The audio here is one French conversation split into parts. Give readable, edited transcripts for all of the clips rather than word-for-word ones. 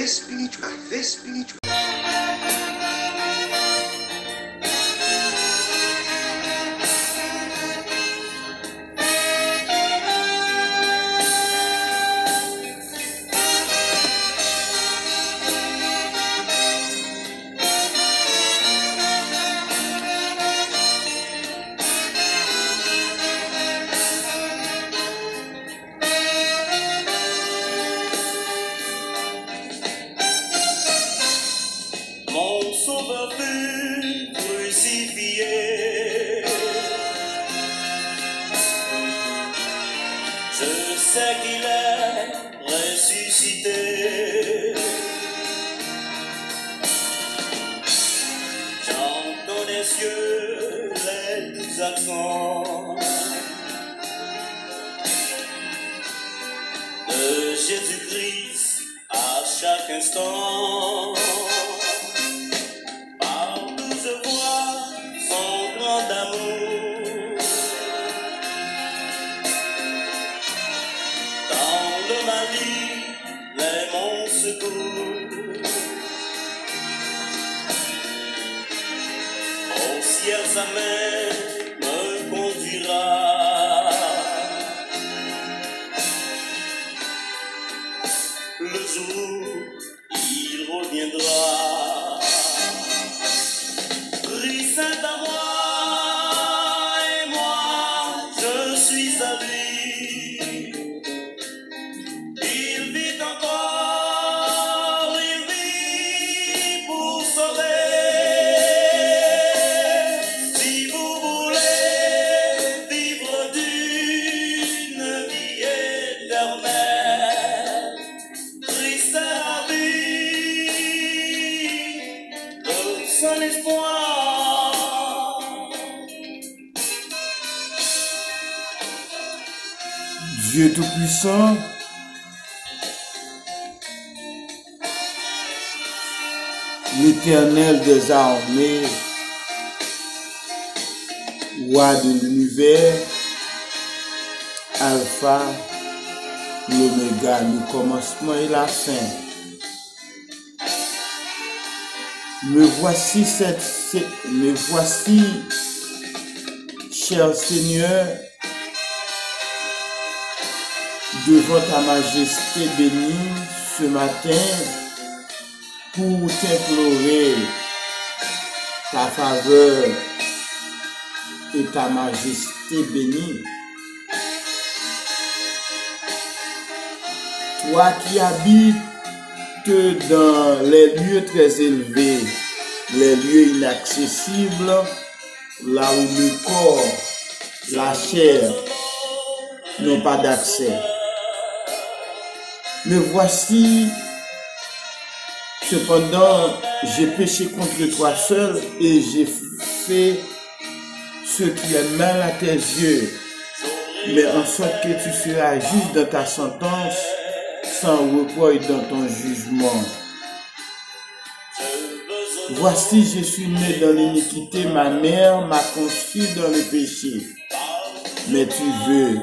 spirituel. Mon sauveur fut crucifié. Je sais qu'il est ressuscité. J'entends des cieux les doux accents de Jésus-Christ à chaque instant. Ma vie, les mon secours. Au ciel sa main me conduira. Le jour il reviendra. Christ est à moi et moi je suis à lui. Son espoir. Dieu Tout-Puissant, l'Éternel des armées, Roi de l'univers, Alpha, l'Oméga, le commencement et la fin. Me voici, cher Seigneur, devant ta majesté bénie ce matin pour t'implorer ta faveur et ta majesté bénie. Toi qui habites dans les lieux très élevés, les lieux inaccessibles, là où le corps, la chair n'ont pas d'accès. Me voici, cependant, j'ai péché contre toi seul et j'ai fait ce qui est mal à tes yeux, mais en sorte que tu seras juste dans ta sentence, sans reproche dans ton jugement. Voici, je suis né dans l'iniquité, ma mère m'a conçu dans le péché. Mais tu veux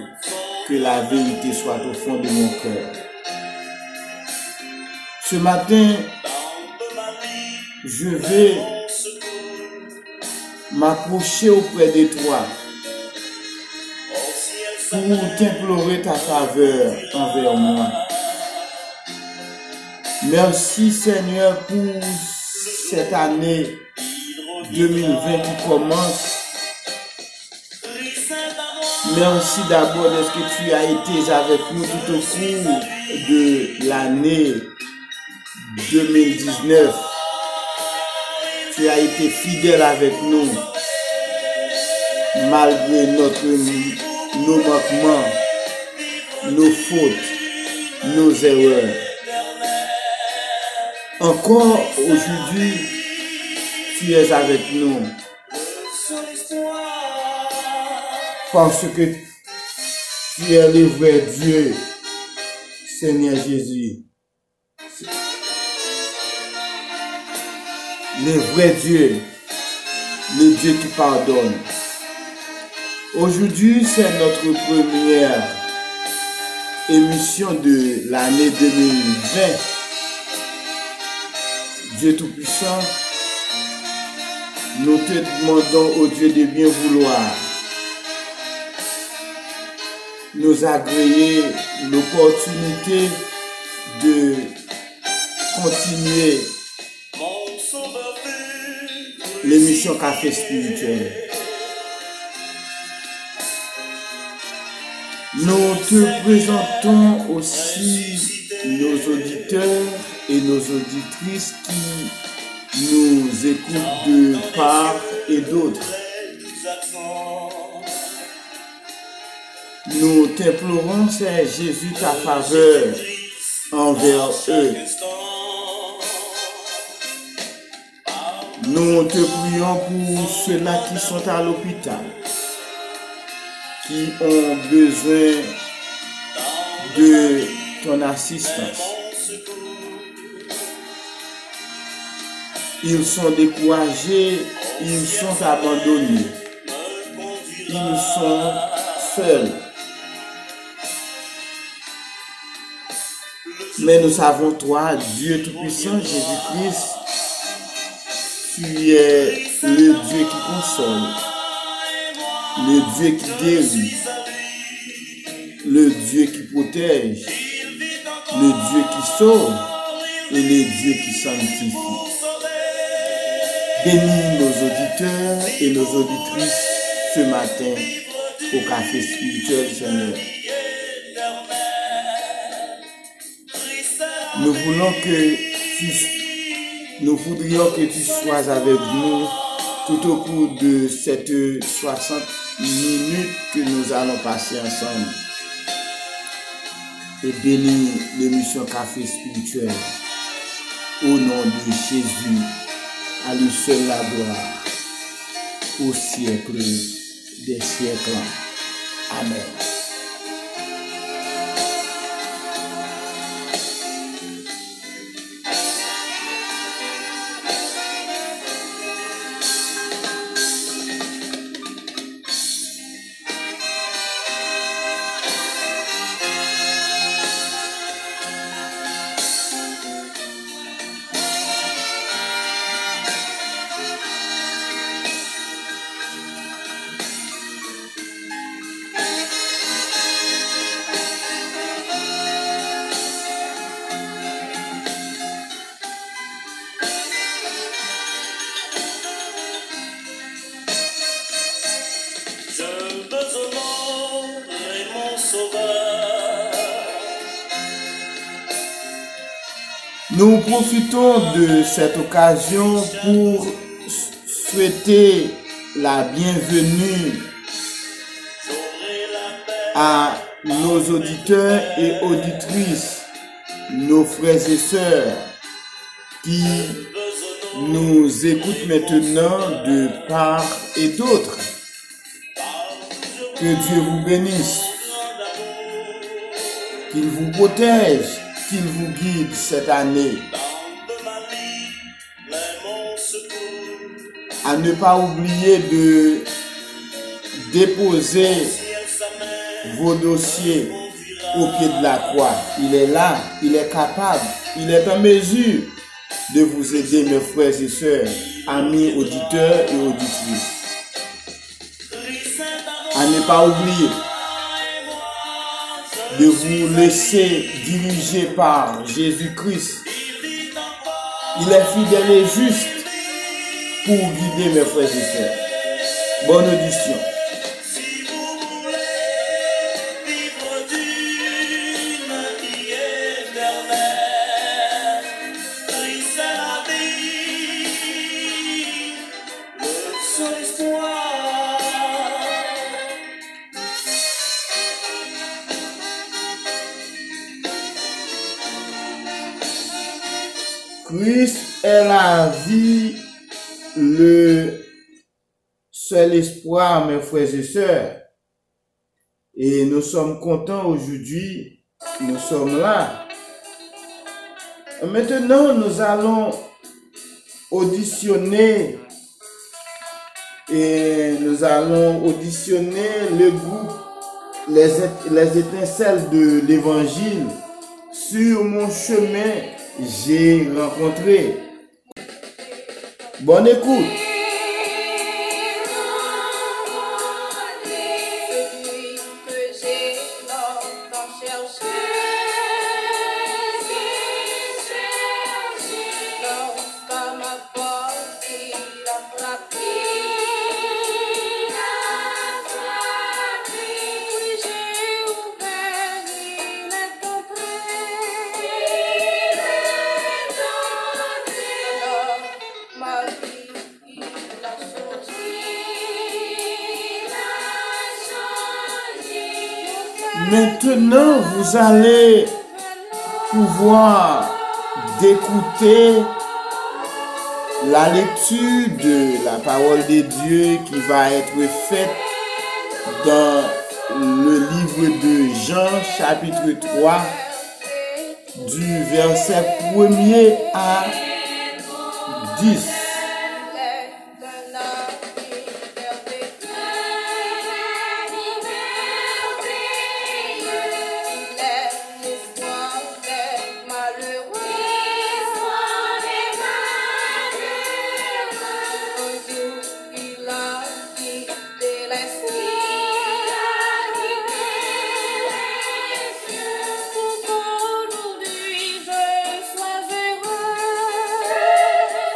que la vérité soit au fond de mon cœur. Ce matin, je vais m'approcher auprès de toi pour t'implorer ta faveur envers moi. Merci Seigneur pour cette année 2020 qui commence. Merci d'abord de ce que tu as été avec nous tout au cours de l'année 2019. Tu as été fidèle avec nous malgré nos manquements, nos fautes, nos erreurs. Encore aujourd'hui, tu es avec nous parce que tu es le vrai Dieu, Seigneur Jésus. Le vrai Dieu, le Dieu qui pardonne. Aujourd'hui, c'est notre première émission de l'année 2020. Dieu Tout-Puissant, nous te demandons au Dieu de bien vouloir nous agréer l'opportunité de continuer l'émission Café Spirituel. Nous te présentons aussi nos auditeurs et nos auditrices qui nous écoutent de part et d'autre. Nous t'implorons, Seigneur Jésus, ta faveur envers eux. Nous te prions pour ceux-là qui sont à l'hôpital, qui ont besoin de ton assistance. Ils sont découragés, ils sont abandonnés, ils sont seuls. Mais nous savons, toi, Dieu Tout-Puissant, Jésus-Christ, tu es le Dieu qui console, le Dieu qui guérit, le Dieu qui protège, le Dieu qui sauve et le Dieu qui sanctifie. Bénis nos auditeurs et nos auditrices ce matin au Café Spirituel, Seigneur. Nous voudrions que tu sois avec nous tout au cours de cette 60 minutes que nous allons passer ensemble. Et bénis l'émission Café Spirituel. Au nom de Jésus, à lui seul la gloire, au siècle des siècles. Amen. Nous profitons de cette occasion pour souhaiter la bienvenue à nos auditeurs et auditrices, nos frères et sœurs qui nous écoutent maintenant de part et d'autre. Que Dieu vous bénisse, qu'il vous protège, qu'il vous guide cette année. À ne pas oublier de déposer vos dossiers au pied de la croix. Il est là, il est capable, il est en mesure de vous aider, mes frères et sœurs, amis, auditeurs et auditrices. À ne pas oublier de vous laisser diriger par Jésus-Christ. Il est fidèle et juste pour guider mes frères et sœurs. Bonne audition. Si vous voulez vivre d'une vie éternelle, Christ est la vie, le seul espoir. Christ est la vie, le seul espoir, mes frères et sœurs. Et nous sommes contents aujourd'hui, nous sommes là. Maintenant, nous allons auditionner le groupe Les Étincelles de l'Évangile. Sur mon chemin, j'ai rencontré. Bonne écoute. Maintenant, vous allez pouvoir d'écouter la lecture de la parole de Dieu qui va être faite dans le livre de Jean, chapitre 3, du verset 1er à 10.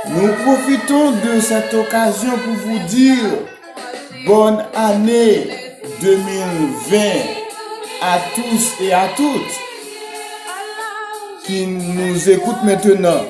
Nous profitons de cette occasion pour vous dire bonne année 2020 à tous et à toutes qui nous écoutent maintenant.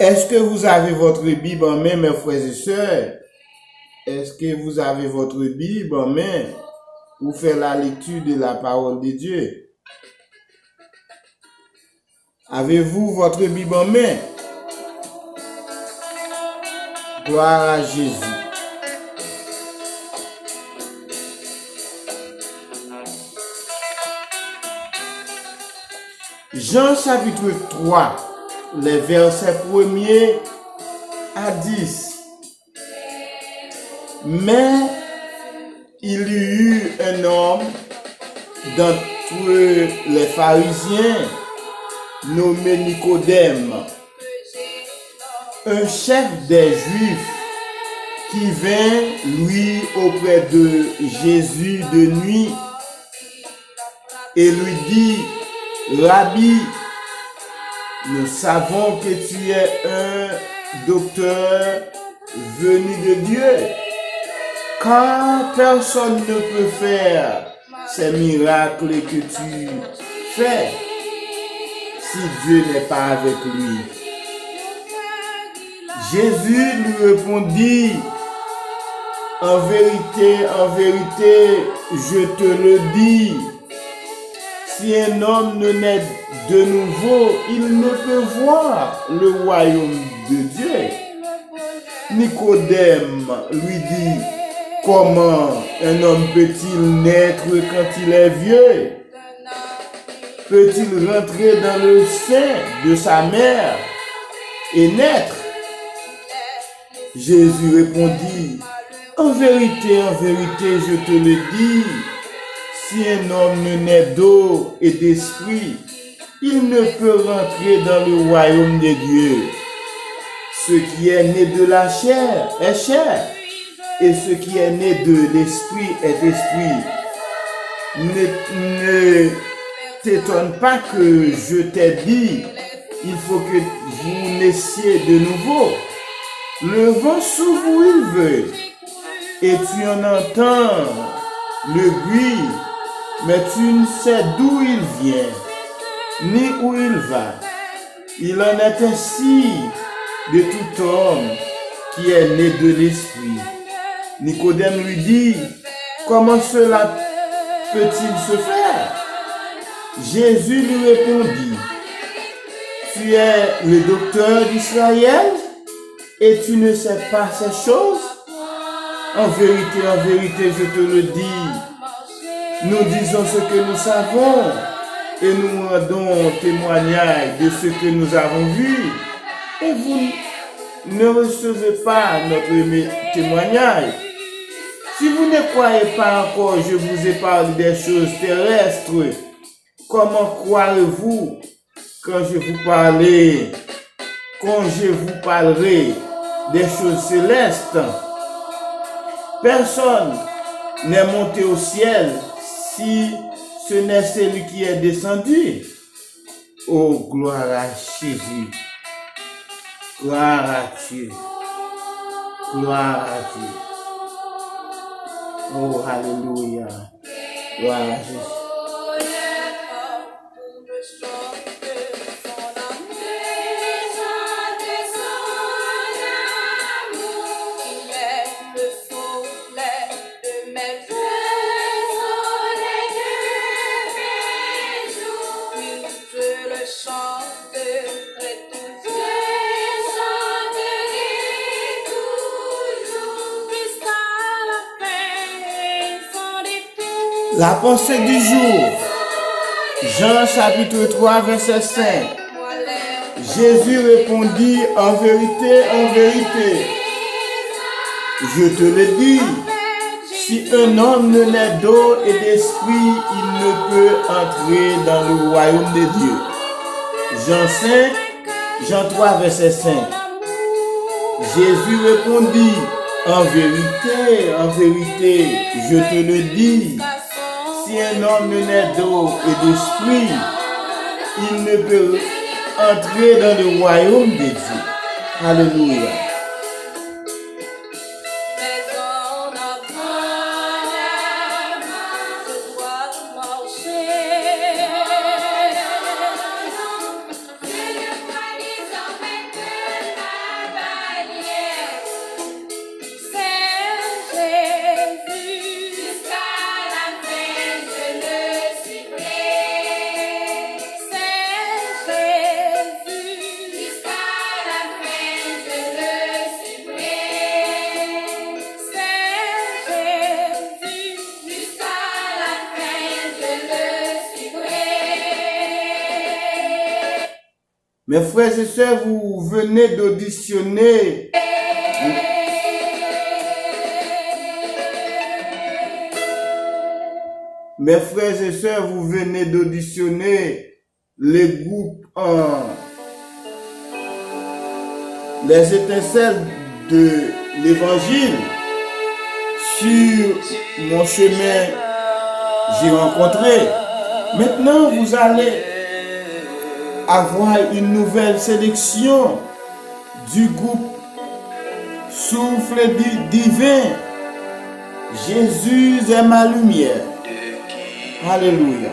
Est-ce que vous avez votre Bible en main, mes frères et sœurs? Est-ce que vous avez votre Bible en main pour faire la lecture de la parole de Dieu? Avez-vous votre Bible en main? Gloire à Jésus. Jean chapitre 3, les versets 1er à 10. Mais il y eut un homme d'entre les pharisiens nommé Nicodème, un chef des Juifs, qui vint lui auprès de Jésus de nuit et lui dit: Rabbi, nous savons que tu es un docteur venu de Dieu, car personne ne peut faire ces miracles que tu fais si Dieu n'est pas avec lui. Jésus lui répondit: en vérité, je te le dis, si un homme ne naît de nouveau, il ne peut voir le royaume de Dieu. Nicodème lui dit: comment un homme peut-il naître quand il est vieux? Peut-il rentrer dans le sein de sa mère et naître? Jésus répondit: en vérité, je te le dis, si un homme ne naît d'eau et d'esprit, il ne peut rentrer dans le royaume de Dieu. Ce qui est né de la chair est chair, et ce qui est né de l'esprit est esprit. Ne t'étonne pas que je t'ai dit, il faut que vous naissiez de nouveau. Le vent s'ouvre où il veut, et tu en entends le bruit, mais tu ne sais d'où il vient, ni où il va. Il en est ainsi de tout homme qui est né de l'esprit. Nicodème lui dit, comment cela peut-il se faire? Jésus lui répondit, tu es le docteur d'Israël et tu ne sais pas ces choses? En vérité, je te le dis, nous disons ce que nous savons et nous rendons témoignage de ce que nous avons vu. Et vous ne recevez pas notre témoignage. Si vous ne croyez pas encore, je vous ai parlé des choses terrestres. Comment croirez-vous quand je vous parlerai des choses célestes? Personne n'est monté au ciel si ce n'est celui qui est descendu. Oh, gloire à Jésus. Gloire à Dieu. Gloire à Dieu. Oh, alléluia. Gloire à Jésus. La pensée du jour, Jean chapitre 3, verset 5. Jésus répondit, en vérité, je te le dis, si un homme ne naît d'eau et d'esprit, il ne peut entrer dans le royaume de Dieu. Jean 3, verset 5. Jésus répondit, en vérité, je te le dis, si un homme ne naît d'eau et d'esprit, il ne peut entrer dans le royaume de Dieu. Alléluia. Mes frères et sœurs, vous venez d'auditionner les groupes les étincelles de l'évangile. Sur mon chemin, j'ai rencontré. Maintenant, vous allez avoir une nouvelle sélection du groupe Souffle divin. Jésus est ma lumière. Alléluia.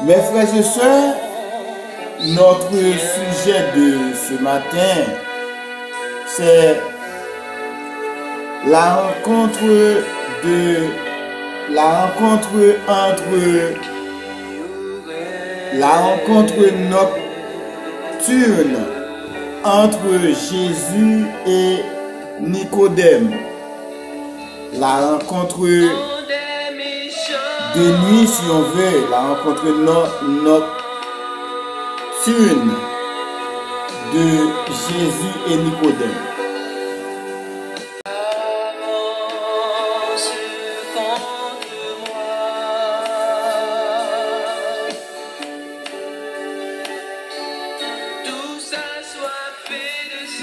Mes frères et sœurs, notre sujet de ce matin, c'est la rencontre nocturne entre Jésus et Nicodème. La rencontre de nuit, si on veut, la rencontre nocturne de Jésus et Nicodème.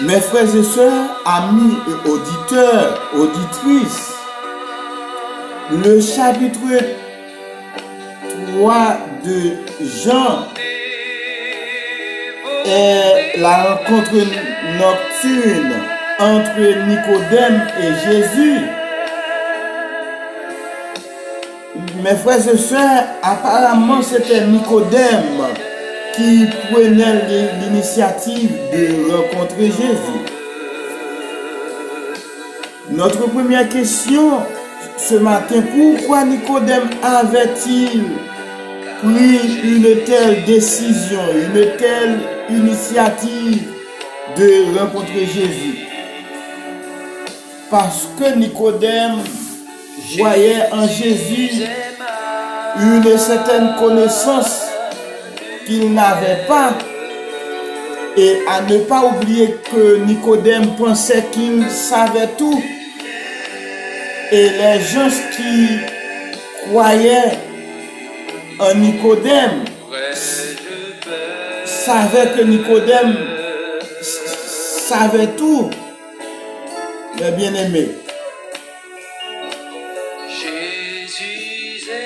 Mes frères et sœurs, amis et auditeurs, auditrices, le chapitre 3 de Jean est la rencontre nocturne entre Nicodème et Jésus. Mes frères et sœurs, apparemment c'était Nicodème qui prenait l'initiative de rencontrer Jésus. Notre première question ce matin, pourquoi Nicodème avait-il pris une telle décision, une telle initiative de rencontrer Jésus? Parce que Nicodème voyait en Jésus une certaine connaissance qu'il n'avait pas, et à ne pas oublier que Nicodème pensait qu'il savait tout, et les gens qui croyaient en Nicodème savaient que Nicodème savait tout. Mes bien-aimés,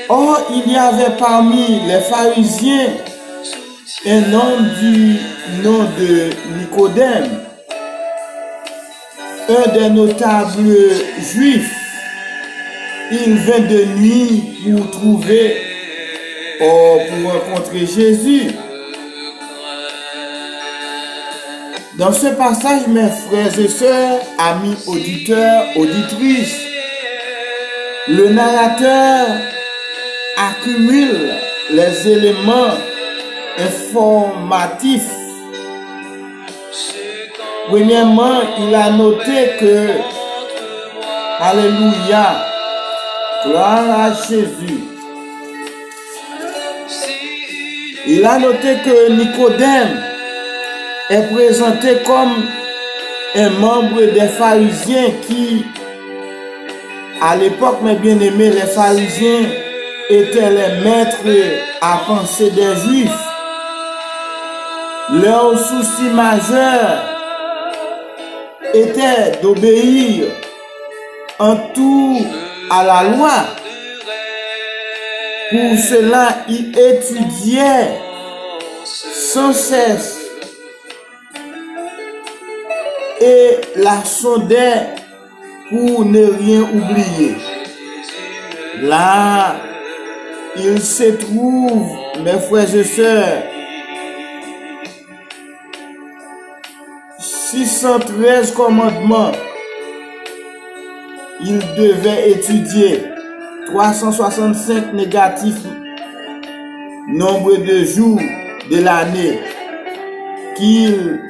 or il y avait parmi les pharisiens un homme du nom de Nicodème, un des notables juifs. Il vint de nuit pour rencontrer Jésus. Dans ce passage, mes frères et sœurs, amis auditeurs, auditrices, le narrateur accumule les éléments informatifs. Premièrement, il a noté que, alléluia, gloire à Jésus. Il a noté que Nicodème est présenté comme un membre des pharisiens qui, à l'époque, mes bien-aimés, les pharisiens étaient les maîtres à penser des juifs. Leur souci majeur était d'obéir en tout à la loi. Pour cela, ils étudiaient sans cesse et la sondaient pour ne rien oublier. Là, il se trouve, mes frères et sœurs, 613 commandements. Il devait étudier 365 négatifs, nombre de jours de l'année qu'il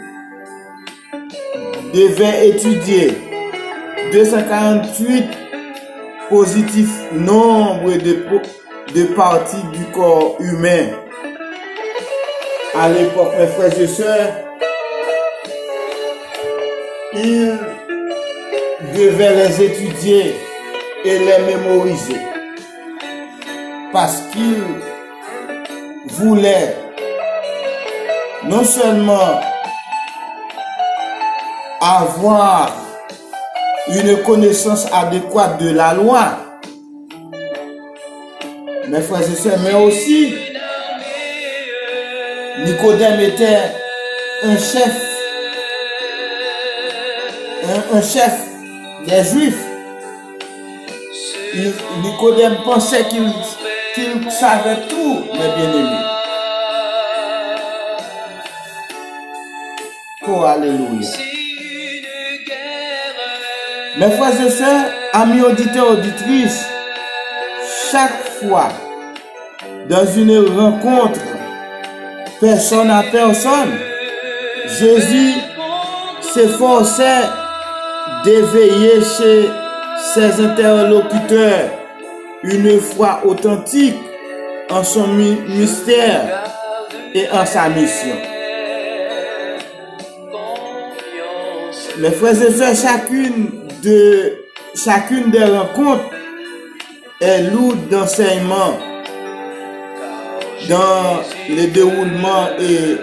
devait étudier, 248 positifs, nombre de parties du corps humain. À l'époque, mes frères et sœurs, il devait les étudier et les mémoriser parce qu'il voulait non seulement avoir une connaissance adéquate de la loi, mes frères et sœurs, mais aussi Nicodème était un chef des Juifs. Nicodème pensait qu'il savait tout, mes bien-aimés. Oh, alléluia. Mes frères et sœurs, amis auditeurs, auditrices, chaque fois dans une rencontre, personne à personne, Jésus s'efforçait d'éveiller chez ses interlocuteurs une foi authentique en son mystère et en sa mission. Mes frères et sœurs, chacune des rencontres est lourde d'enseignement dans le déroulement et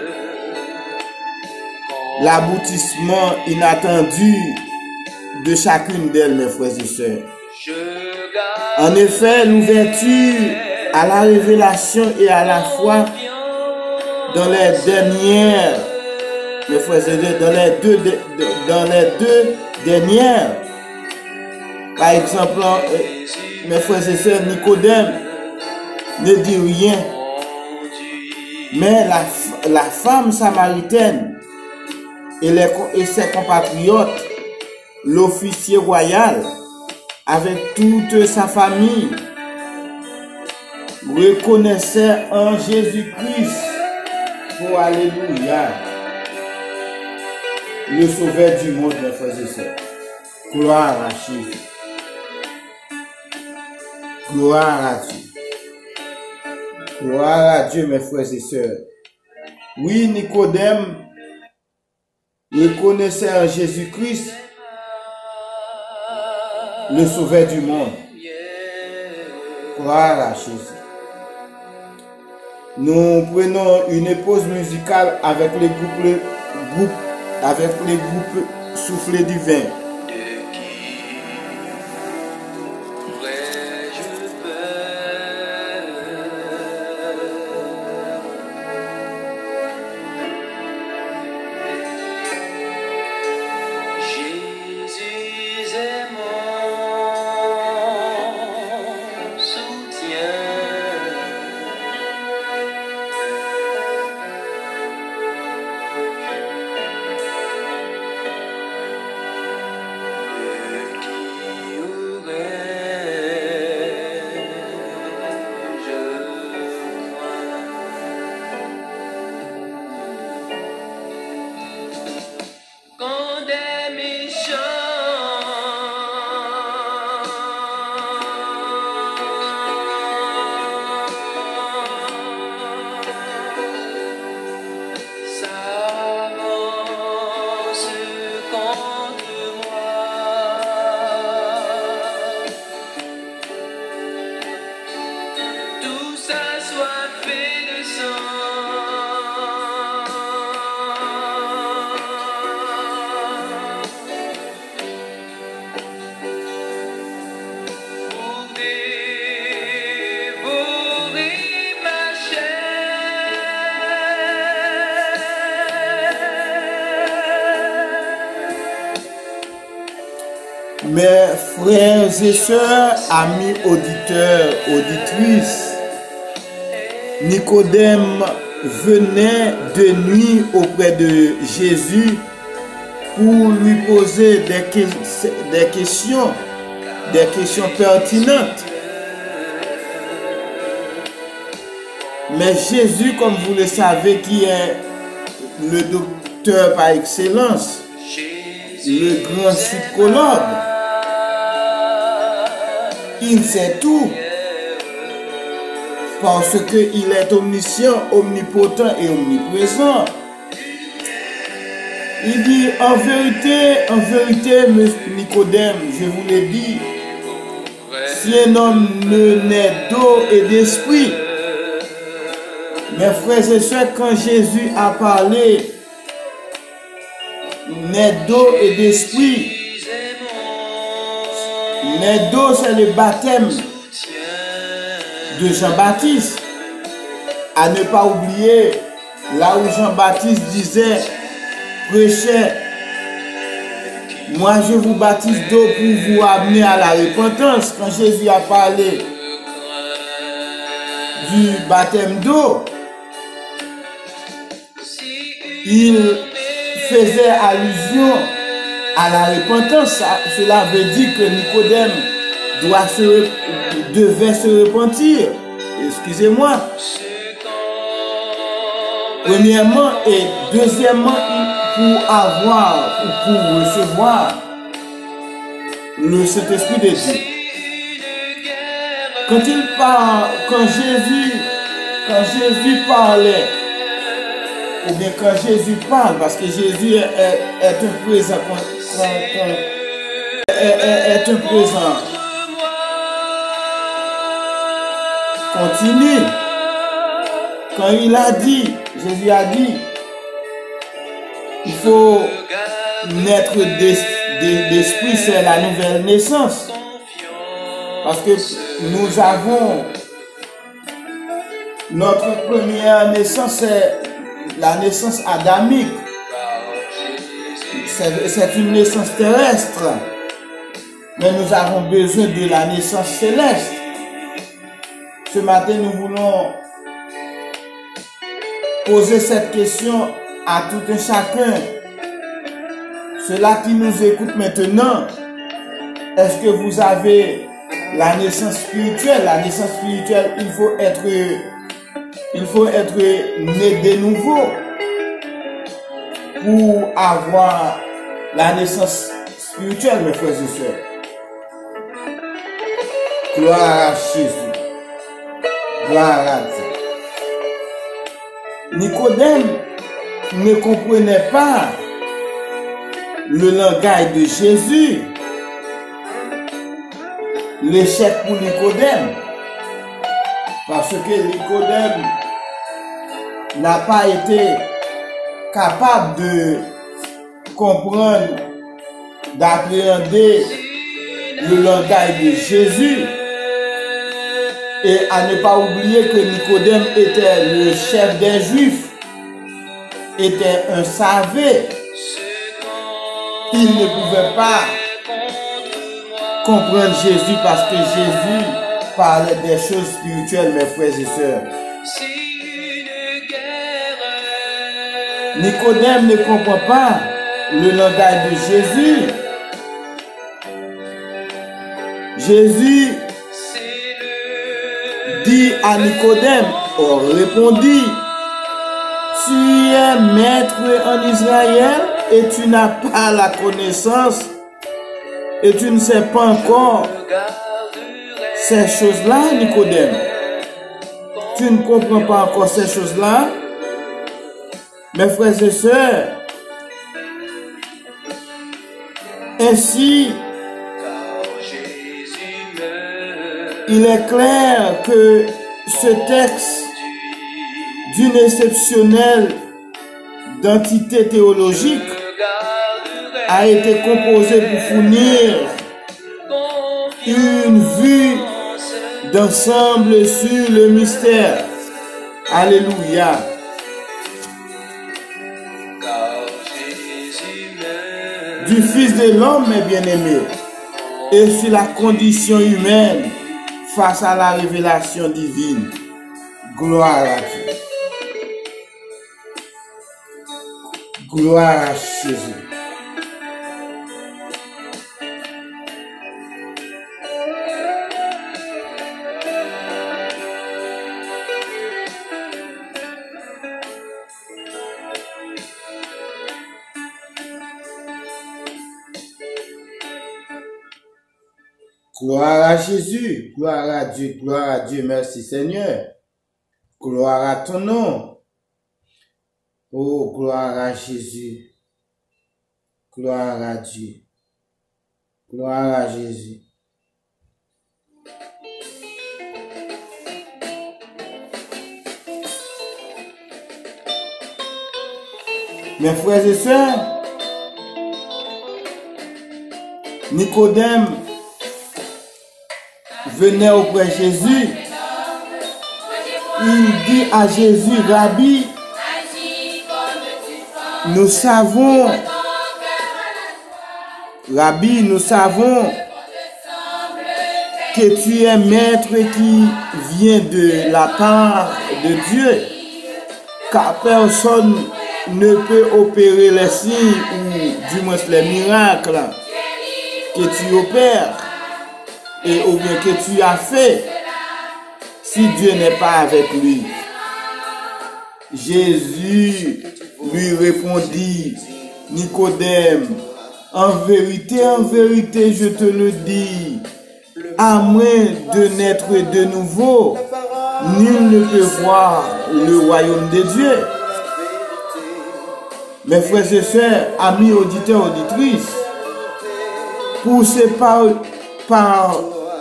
l'aboutissement inattendu de chacune d'elles, mes frères et sœurs. En effet, l'ouverture à la révélation et à la foi dans les dernières, mes frères et sœurs, dans les deux dernières, par exemple, mes frères et sœurs, Nicodème ne dit rien, mais la femme samaritaine et ses compatriotes, l'officier royal, avec toute sa famille, reconnaissaient en Jésus-Christ, pour alléluia, le sauveur du monde, mes frères et sœurs. Gloire à Jésus. Gloire à Dieu. Gloire à Dieu, mes frères et sœurs. Oui, Nicodème reconnaissait en Jésus-Christ le sauveur du monde. Gloire à Jésus. Nous prenons une pause musicale avec les groupes Soufflé Divin. Mes frères et sœurs, amis auditeurs, auditrices, Nicodème venait de nuit auprès de Jésus pour lui poser des questions pertinentes. Mais Jésus, comme vous le savez, qui est le docteur par excellence, le grand psychologue, il sait tout. Parce qu'il est omniscient, omnipotent et omniprésent. Il dit, en vérité, Nicodème, je vous l'ai dit, si un homme ne naît d'eau et d'esprit, mes frères et sœurs, quand Jésus a parlé, naît d'eau et d'esprit, naît d'eau, c'est le baptême de Jean-Baptiste. À ne pas oublier, là où Jean-Baptiste disait, prêchait, moi je vous baptise d'eau pour vous amener à la repentance. Quand Jésus a parlé du baptême d'eau, il faisait allusion à la repentance. Cela veut dire que Nicodème devait se repentir. Excusez-moi. Premièrement et deuxièmement, pour recevoir le Saint-Esprit de Dieu. Quand Jésus parlait, ou bien quand Jésus parle, parce que Jésus est un présent continu. Quand il a dit, Jésus a dit, Il faut naître d'esprit, c'est la nouvelle naissance. Parce que nous avons notre première naissance, c'est la naissance adamique. C'est une naissance terrestre. Mais nous avons besoin de la naissance céleste. Ce matin, nous voulons poser cette question à tout un chacun. Ceux-là qui nous écoutent maintenant, est-ce que vous avez la naissance spirituelle? La naissance spirituelle, il faut être né de nouveau pour avoir la naissance spirituelle, mes frères et sœurs. Gloire à Jésus. Gloire à Dieu. Nicodème ne comprenait pas le langage de Jésus. L'échec pour Nicodème. Parce que Nicodème n'a pas été capable de comprendre, d'appréhender le langage de Jésus. Et à ne pas oublier que Nicodème était le chef des Juifs, était un savant. Il ne pouvait pas comprendre Jésus parce que Jésus parlait des choses spirituelles, mes frères et sœurs. Nicodème ne comprend pas le langage de Jésus. Jésus dit à Nicodème, or répondit, tu es maître en Israël et tu n'as pas la connaissance et tu ne sais pas encore ces choses-là, Nicodème. Tu ne comprends pas encore ces choses-là. Mes frères et sœurs, ainsi, il est clair que ce texte d'une exceptionnelle d'entité théologique a été composé pour fournir une vue d'ensemble sur le mystère. Alléluia. Du Fils de l'homme, mes bien-aimés, et sur la condition humaine face à la révélation divine. Gloire à Dieu. Gloire à Jésus. Gloire à Jésus, gloire à Dieu, merci Seigneur. Gloire à ton nom. Oh, gloire à Jésus. Gloire à Dieu. Gloire à Jésus. Mes frères et sœurs, Nicodème venait auprès de Jésus. Il dit à Jésus, Rabbi, nous savons que tu es maître qui vient de la part de Dieu, car personne ne peut opérer les signes ou du moins les miracles que tu opères et ou bien que tu as fait si Dieu n'est pas avec lui. Jésus lui répondit, Nicodème, en vérité, je te le dis, à moins de naître de nouveau, nul ne peut voir le royaume de Dieu. Mes frères et sœurs, amis auditeurs, auditrices, poussés par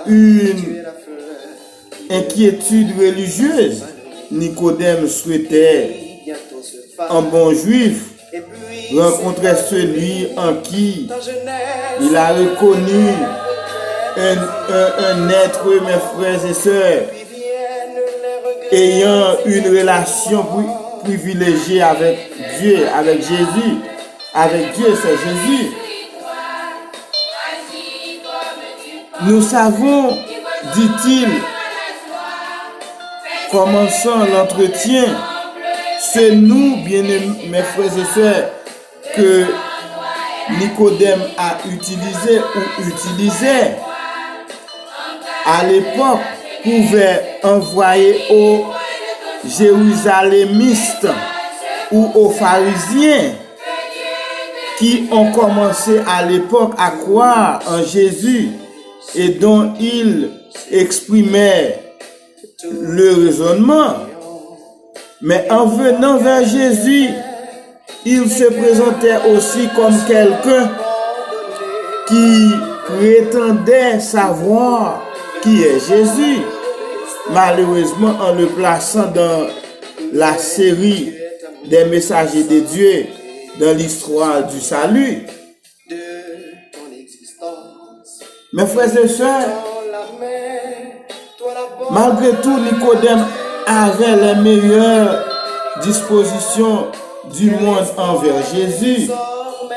une inquiétude religieuse, Nicodème souhaitait, en bon juif, rencontrait celui en qui il a reconnu un être, mes frères et sœurs, ayant une relation privilégiée avec Dieu, avec Jésus. Avec Dieu, c'est Jésus. Nous savons, dit-il, commençant l'entretien, c'est nous, bien-aimés, mes frères et sœurs, que Nicodème a utilisé ou utilisait à l'époque, pouvait envoyer aux Jérusalémistes ou aux pharisiens qui ont commencé à l'époque à croire en Jésus et dont il exprimait le raisonnement. Mais en venant vers Jésus, il se présentait aussi comme quelqu'un qui prétendait savoir qui est Jésus. Malheureusement, en le plaçant dans la série des messagers de Dieu, dans l'histoire du salut. Mes frères et sœurs, malgré tout, Nicodème avait les meilleures dispositions du monde envers Jésus.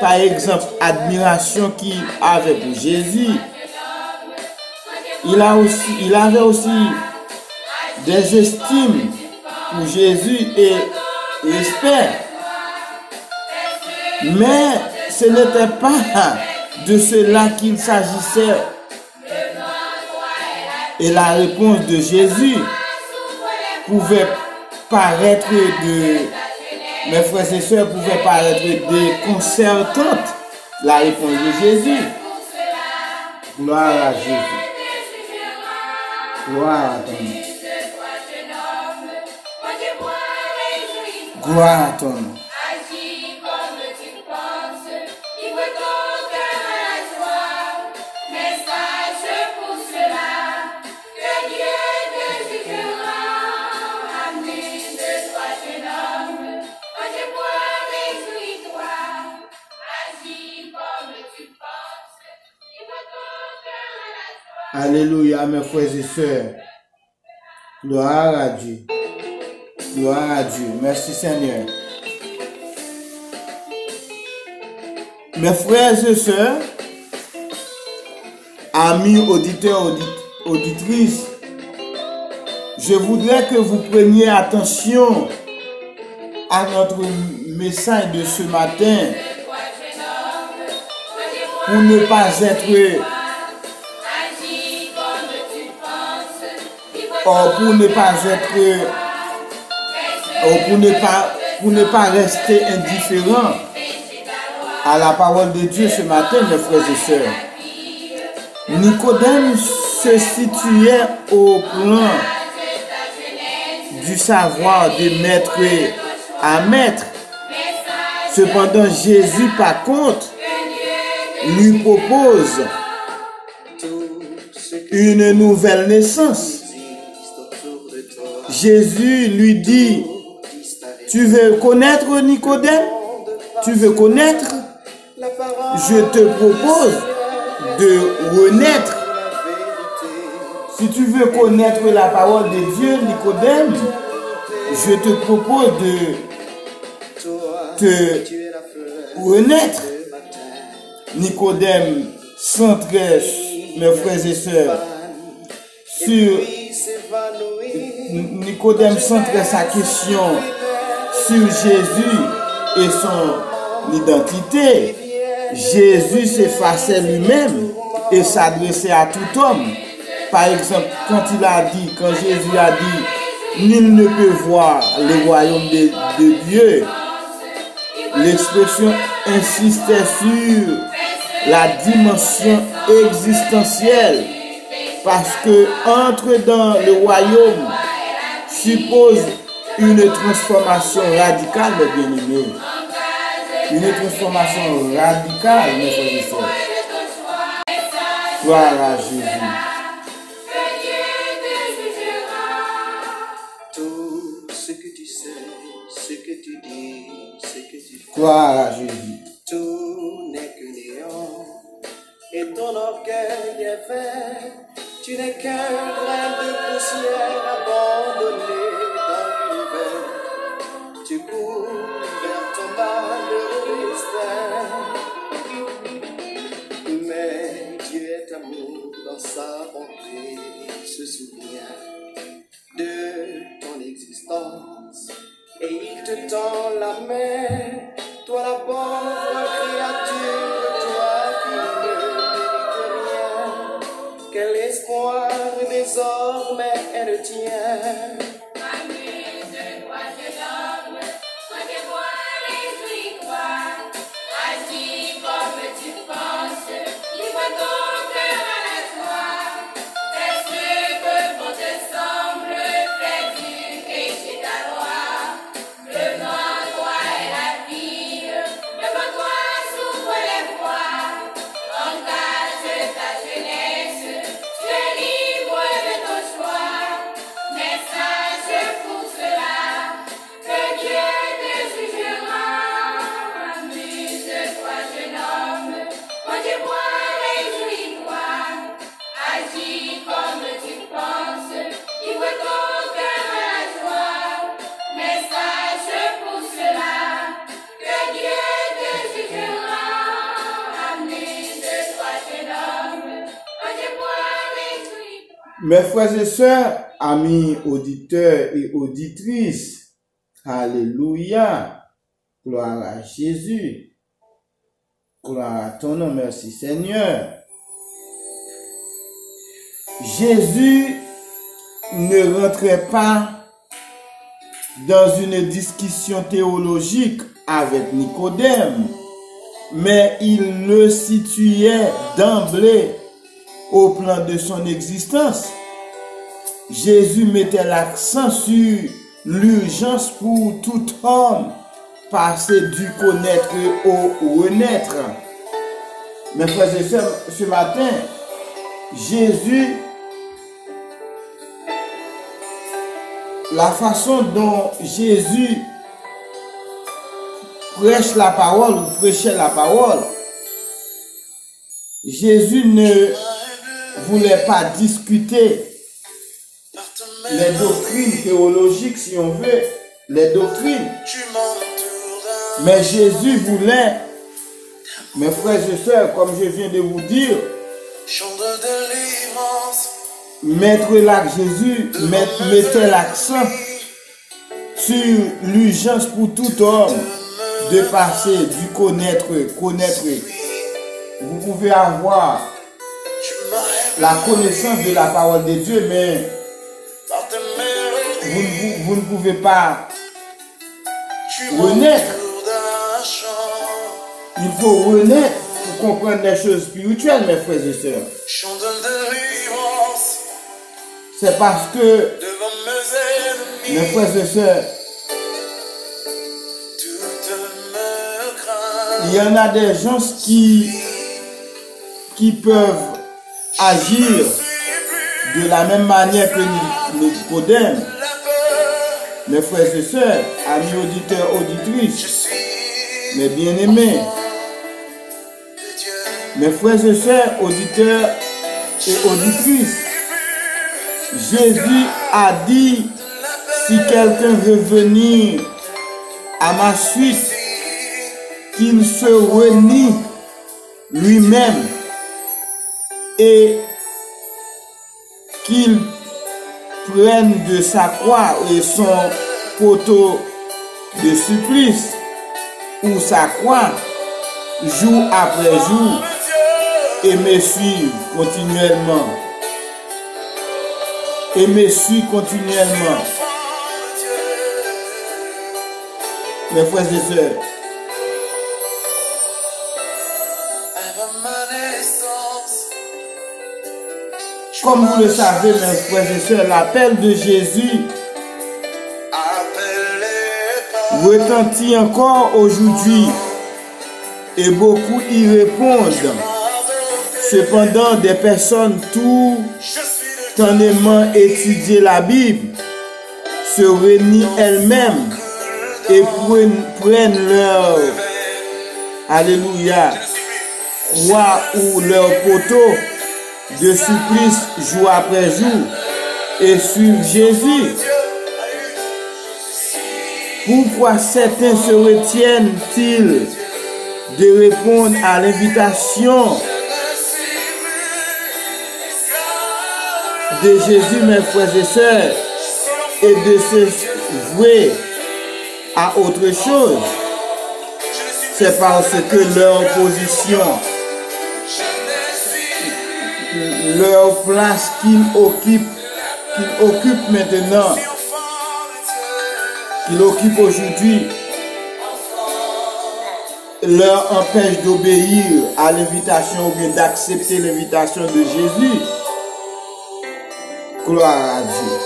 Par exemple, admiration qu'il avait pour Jésus. Il avait aussi des estimes pour Jésus et respect. Mais ce n'était pas de cela qu'il s'agissait. Et la réponse de Jésus pouvait paraître mes frères et sœurs, pouvait paraître déconcertante. La réponse de Jésus. Gloire à Jésus. Gloire à ton nom. Gloire à ton nom. Alléluia, mes frères et sœurs. Gloire à Dieu. Gloire à Dieu. Merci Seigneur. Mes frères et sœurs, amis auditeurs, auditrices, je voudrais que vous preniez attention à notre message de ce matin pour ne pas être pour ne pas rester indifférent à la parole de Dieu ce matin, mes frères et sœurs. Nicodème se situait au plan du savoir de maître à maître. Cependant, Jésus, par contre, lui propose une nouvelle naissance. Jésus lui dit, tu veux connaître Nicodème? Tu veux connaître? Je te propose de renaître. Si tu veux connaître la parole de Dieu, Nicodème, je te propose de te renaître. Nicodème centrait, mes frères et sœurs, Nicodème centrait sa question sur Jésus et son identité. Jésus s'effaçait lui-même et s'adressait à tout homme. Par exemple, quand Jésus a dit, nul ne peut voir le royaume de Dieu, l'expression insistait sur la dimension existentielle, parce que entrer dans le royaume suppose une transformation radicale, mes bien-aimés. Une transformation radicale, mes frères et sœurs. Gloire à Jésus. Gloire à Jésus. Tout n'est que néant, et ton orgueil est vain. Tu n'es qu'un grain de poussière abandonné dans l'univers. Tu cours vers ton malheureux destin. Mais Dieu est amour dans sa bonté, il se souvient de ton existence et il te tend la main. Toi la pauvre créature, toi qui ne mérites rien, quel espoir désormais est le tien. Amuse-toi, jeune homme, regarde-moi les victoires. Agis comme tu penses, livre ton cœur à la joie. Fais ce que bon te semble, fais du péché ta loi. Devant toi est la vie, devant toi s'ouvrent les voies. Engage ta jeunesse, tu es libre de ton choix. Mais sache pour cela que Dieu te jugera. Amuse-toi, jeune homme, quand tu vois réjouis-toi. Agis comme tu penses, livre ton cœur à la joie. Mais sache pour cela que Dieu te jugera. Amuse-toi, jeune homme, quand tu vois réjouis-toi. Mes frères et sœurs, amis auditeurs et auditrices, alléluia, gloire à Jésus, gloire à ton nom, merci Seigneur. Jésus ne rentrait pas dans une discussion théologique avec Nicodème, mais il le situait d'emblée au plan de son existence. Jésus mettait l'accent sur l'urgence pour tout homme passer du connaître au renaître. Mes frères et sœurs, ce matin, Jésus, la façon dont Jésus prêche la parole ou prêchait la parole, Jésus ne voulait pas discuter les doctrines théologiques, si on veut, les doctrines. Mais Jésus voulait, mes frères et sœurs, comme je viens de vous dire, Jésus mettait l'accent sur l'urgence pour tout homme de passer du connaître. Vous pouvez avoir la connaissance de la parole de Dieu, mais vous ne pouvez pas renaître. Il faut renaître pour comprendre les choses spirituelles, mes frères et sœurs. C'est parce que, mes frères et sœurs, il y en a des gens qui peuvent agir de la même manière que Nicodème. Mes frères et sœurs, amis auditeurs, auditrices, mes bien-aimés, mes frères et sœurs, auditeurs et auditrices, Jésus a dit, si quelqu'un veut venir à ma suite, qu'il se renie lui-même et qu'il prenne de sa croix et son poteau de supplice ou sa croix jour après jour et me suive continuellement. Et me suit continuellement. Mes frères et sœurs, comme vous le savez, mes frères et sœurs, l'appel de Jésus retentit encore aujourd'hui et beaucoup y répondent. Cependant, des personnes tout en aimant étudier la Bible se renient elles-mêmes et prennent leur alléluia, croient ou leur poteau de supplice jour après jour et suivent Jésus. Pourquoi certains se retiennent-ils de répondre à l'invitation de Jésus, mes frères et sœurs, et de se vouer à autre chose? C'est parce que leur position, leur place qu'ils occupent maintenant, qu'ils occupent aujourd'hui, leur empêche d'obéir à l'invitation ou bien d'accepter l'invitation de Jésus. Gloire à Dieu.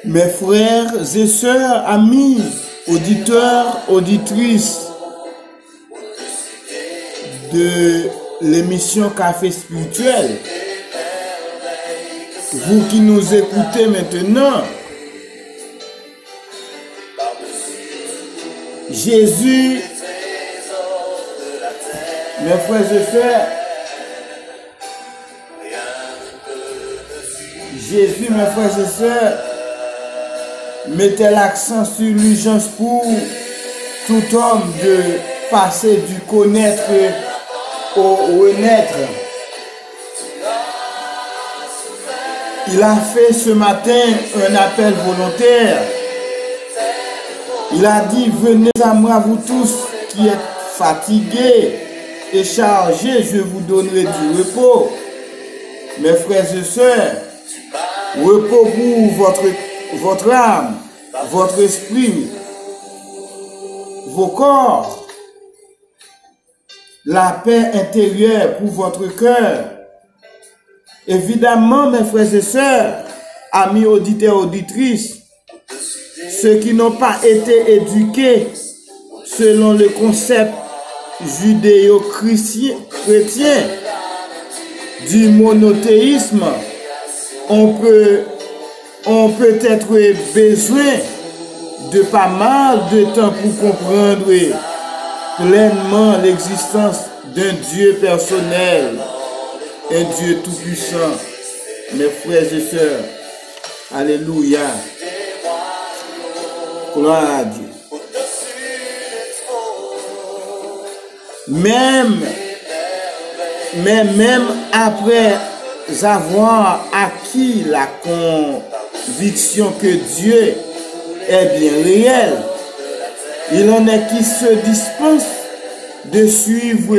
Mes frères et sœurs, amis, auditeurs, auditrices de l'émission Café Spirituel, vous qui nous écoutez maintenant, Jésus, mes frères et sœurs, Jésus, mes frères et sœurs, mettez l'accent sur l'urgence pour tout homme de passer du connaître au renaître. Il a fait ce matin un appel volontaire. Il a dit, venez à moi vous tous qui êtes fatigués et chargés, je vous donnerai du repos. Mes frères et sœurs, repos pour votre votre âme, votre esprit, vos corps, la paix intérieure pour votre cœur. Évidemment, mes frères et sœurs, amis auditeurs, auditrices, ceux qui n'ont pas été éduqués selon le concept judéo-chrétien du monothéisme, on peut être besoin de pas mal de temps pour comprendre pleinement l'existence d'un Dieu personnel, un Dieu tout-puissant. Mes frères et sœurs, alléluia, gloire à Dieu. Même après avoir acquis la conviction que Dieu est bien réel, il en est qui se dispensent de suivre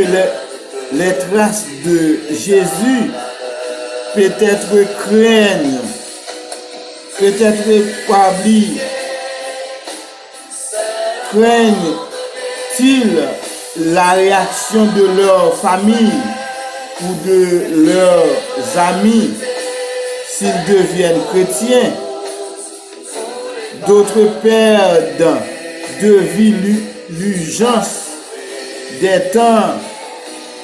les traces de Jésus, peut-être craignent, craignent-ils la réaction de leur famille ou de leurs amis s'ils deviennent chrétiens. D'autres perdent de vue l'urgence des temps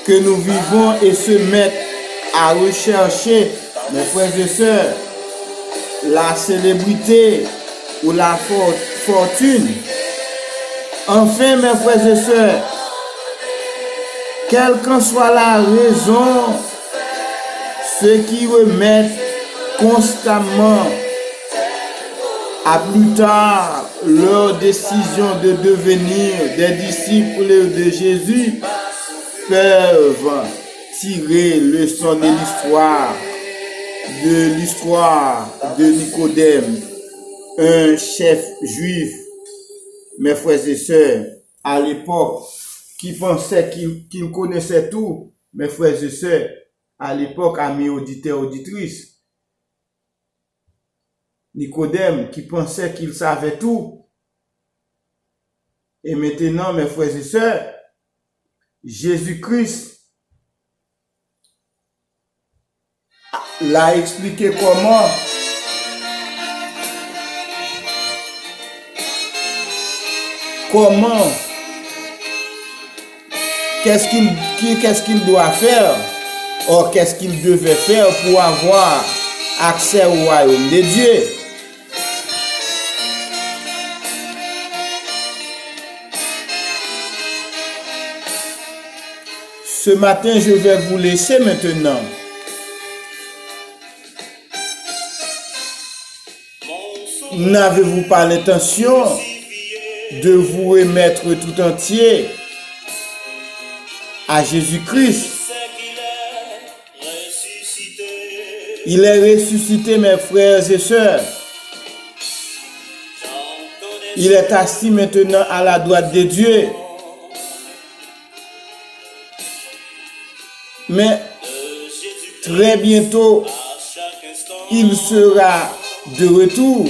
que nous vivons et se mettent à rechercher, mes frères et sœurs, la célébrité ou la fortune. Enfin, mes frères et sœurs, quelle qu'en soit la raison, ceux qui remettent constamment à plus tard leur décision de devenir des disciples de Jésus peuvent tirer leçon de l'histoire de Nicodème, un chef juif, mes frères et sœurs, à l'époque, qui pensait qu'il connaissait tout, mes frères et sœurs, à l'époque, amis auditeurs, auditrices. Nicodème qui pensait qu'il savait tout. Et maintenant, mes frères et sœurs, Jésus-Christ l'a expliqué qu'est-ce qu'il doit faire, ou qu'est-ce qu'il devait faire pour avoir accès au royaume de Dieu. Ce matin, je vais vous laisser maintenant. N'avez-vous pas l'intention de vous remettre tout entier à Jésus-Christ? Il est ressuscité, mes frères et sœurs. Il est assis maintenant à la droite de Dieu. Mais très bientôt, il sera de retour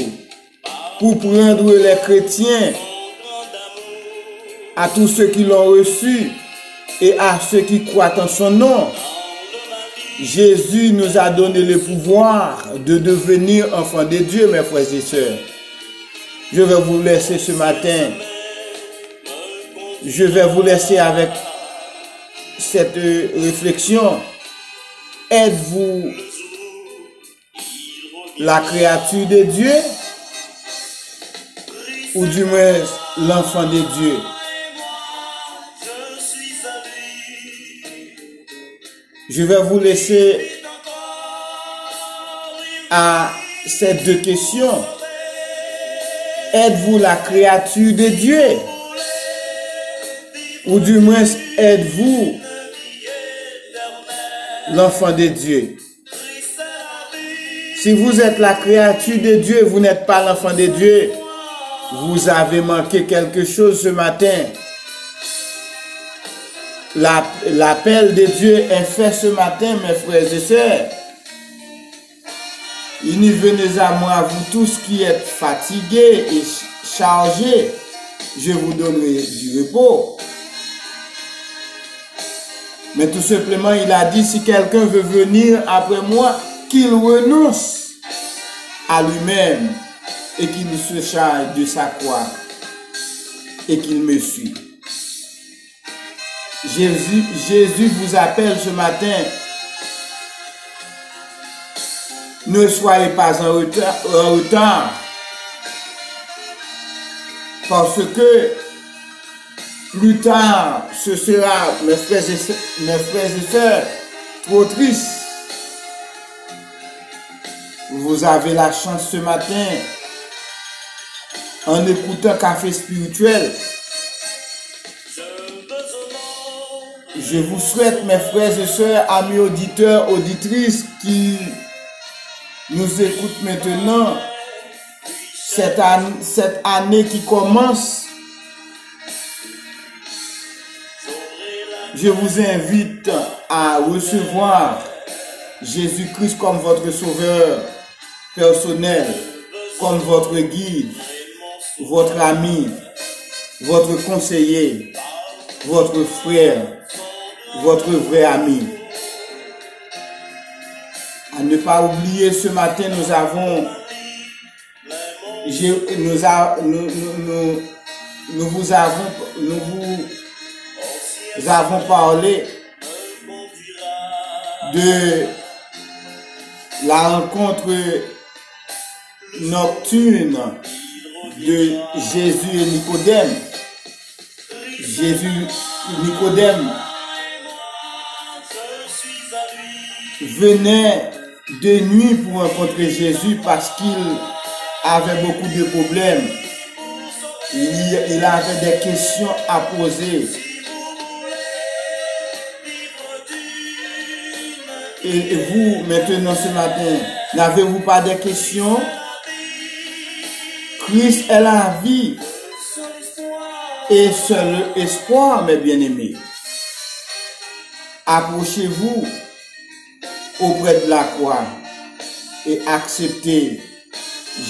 pour prendre les chrétiens, à tous ceux qui l'ont reçu et à ceux qui croient en son nom. Jésus nous a donné le pouvoir de devenir enfants de Dieu, mes frères et sœurs. Je vais vous laisser ce matin. Je vais vous laisser avec cette réflexion. Êtes-vous la créature de Dieu ou du moins l'enfant de Dieu? Je vais vous laisser à ces deux questions. Êtes-vous la créature de Dieu? Ou du moins êtes-vous l'enfant de Dieu? Si vous êtes la créature de Dieu, vous n'êtes pas l'enfant de Dieu, vous avez manqué quelque chose ce matin. L'appel de Dieu est fait ce matin, mes frères et sœurs. Venez à moi, vous tous qui êtes fatigués et chargés, je vous donnerai du repos. Mais tout simplement, il a dit, si quelqu'un veut venir après moi, qu'il renonce à lui-même et qu'il se charge de sa croix et qu'il me suit. Jésus vous appelle ce matin. Ne soyez pas en retard, parce que plus tard, ce sera, mes frères et sœurs, trop triste. Vous avez la chance ce matin, en écoutant Café Spirituel. Je vous souhaite, mes frères et sœurs, amis auditeurs, auditrices qui nous écoutent maintenant, cette année qui commence, je vous invite à recevoir Jésus-Christ comme votre sauveur personnel, comme votre guide, votre ami, votre conseiller, votre frère, votre vrai ami. À ne pas oublier, ce matin, nous vous avons parlé de la rencontre nocturne de Jésus et Nicodème. Nicodème venait de nuit pour rencontrer Jésus parce qu'il avait beaucoup de problèmes. Il avait des questions à poser. Et vous, maintenant ce matin, n'avez-vous pas de questions? Christ est la vie et seul espoir, mes bien-aimés. Approchez-vous auprès de la croix et acceptez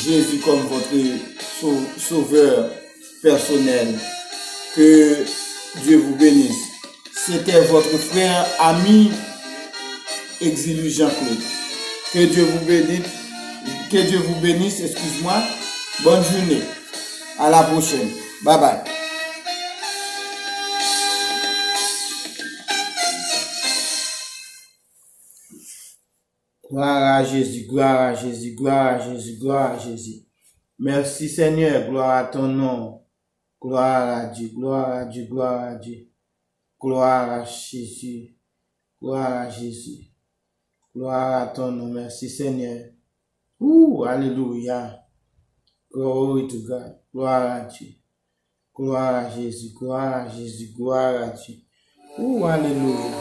Jésus comme votre sauveur personnel. Que Dieu vous bénisse. C'était votre frère, ami, Exilu Jean-Claude. Que Dieu vous bénisse, excuse-moi. Bonne journée. À la prochaine. Bye bye. Gloire à Jésus, gloire à Jésus, gloire à Jésus, gloire à Jésus. Merci Seigneur, gloire à ton nom. Gloire à Dieu, gloire à Dieu, gloire à Dieu. Gloire à Jésus, gloire à Jésus. Gloire à ton nom, merci Seigneur. Alléluia. Glory to God. Gloire à Dieu. Gloire à Jésus, gloire à Jésus, gloire à Dieu. Alléluia.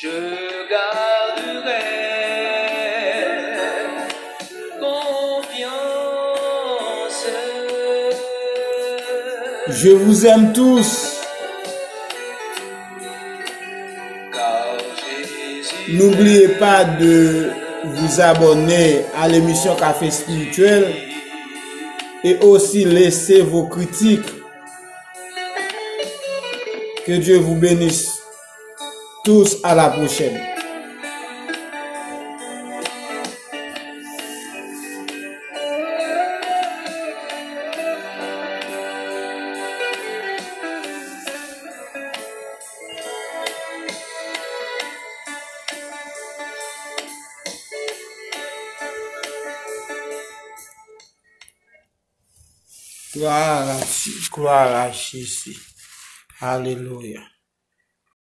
je garderai confiance. Je vous aime tous. N'oubliez pas de vous abonner à l'émission Café Spirituel et aussi laisser vos critiques. Que Dieu vous bénisse tous, à la prochaine. Gloire à Jésus. Alléluia.